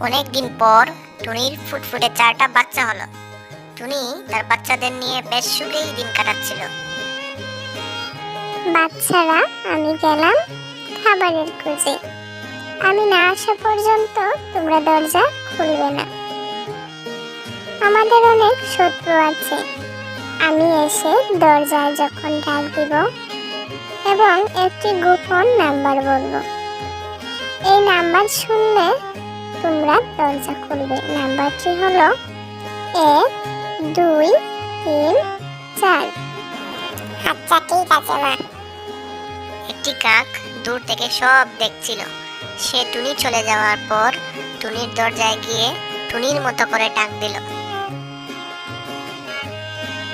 অনেকদিন পর টুনির ফুটফুটে 4টা বাচ্চা হলো। টুনি তার বাচ্চাদের নিয়ে বেশ সুখেই দিন কাটাচ্ছিল। বাচ্চারা, আমি গেলাম খাবারের খোঁজে। আমি না আসা পর্যন্ত তোমরা দরজা খুলবে না। আমাদের অনেক শত্রু আছে। আমি এসে দরজায় যখন ডাক দিব এবং একটি গোপন নাম্বার বলবো, এই নাম্বার শুনলে তোমরা দরজা খুলবে। নাম্বারটি হলো 1 2 3 4। আচ্ছা, ঠিক আছে মা। একটি কাক দূর থেকে সব দেখছিল। সে টুনি চলে যাওয়ার পর টুনির দরজায় গিয়ে টুনির মতো করে ডাক দিল।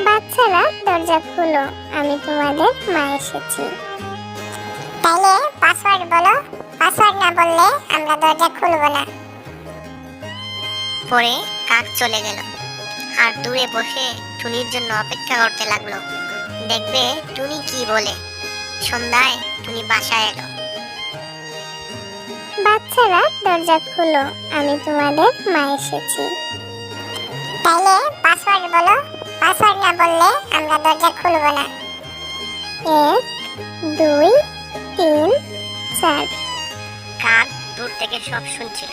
বাচ্চারা, দরজা খুলো, আমি তোমাদের মা এসেছি। তাইলে পাসওয়ার্ড বলো। পাসওয়ার্ড না বললে আমরা দরজা খুলবো না। পরে কাক চলে গেল আর দূরে বসে টুনির জন্য অপেক্ষা করতে লাগলো। দেখবে টুনি কি বলে। সন্ধ্যায় টুনি বাসায় এলো। বাচ্চারা, দরজা খুলো, আমি তোমাদের মা এসেছি। তাইলে পাসওয়ার্ড বলো। পাসওয়ার্ড না বললে আমরা দরজা খুলবো না। 1 2 3 4। কাক দূর থেকে সব শুনছিল।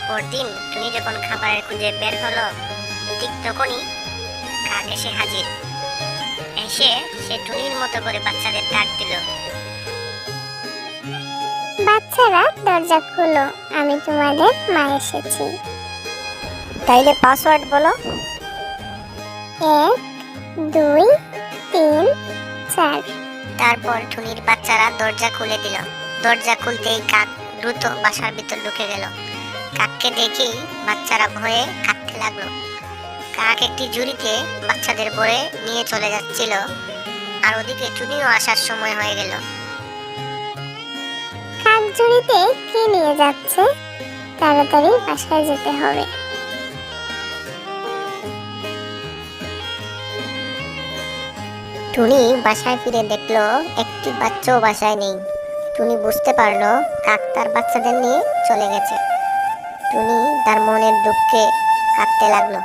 পরদিন টুনি যখন খাবারের খুঁজে বের হলো, ঠিক তখনই কাক এসে হাজির। এসে সে টুনির মতো করে বাচ্চাদের ডাক দিল। বাচ্চারা, দরজা খুলো, আমি তোমাদের মা এসেছি। তাইলে পাসওয়ার্ড বলো। 1 2 3 4। তারপর টুনির বাচ্চারা দরজা খুলে দিল। দরজা খুলতেই কাক দ্রুত বাসার ভিতর ঢুকে গেল। কাককে দেখেই বাচ্চারা ভয়ে কাঁদতে লাগলো। কাক একটি ঝুড়িতে বাচ্চাদের ভরে নিয়ে চলে যাচ্ছিল, আর ওদিকে টুনিও আসার সময় হয়ে গেল। কাকজুড়িতে কে নিয়ে যাচ্ছে? তাড়াতাড়ি বাসায় যেতে হবে। টুনি বাসায় ফিরে দেখলো একটি বাচ্চাও বাসায় নেই। টুনি বুঝতে পারলো কাক তার বাচ্চাদের নিয়ে চলে গেছে। টুনি তার মনের দুঃখে কাঁদতে লাগলো।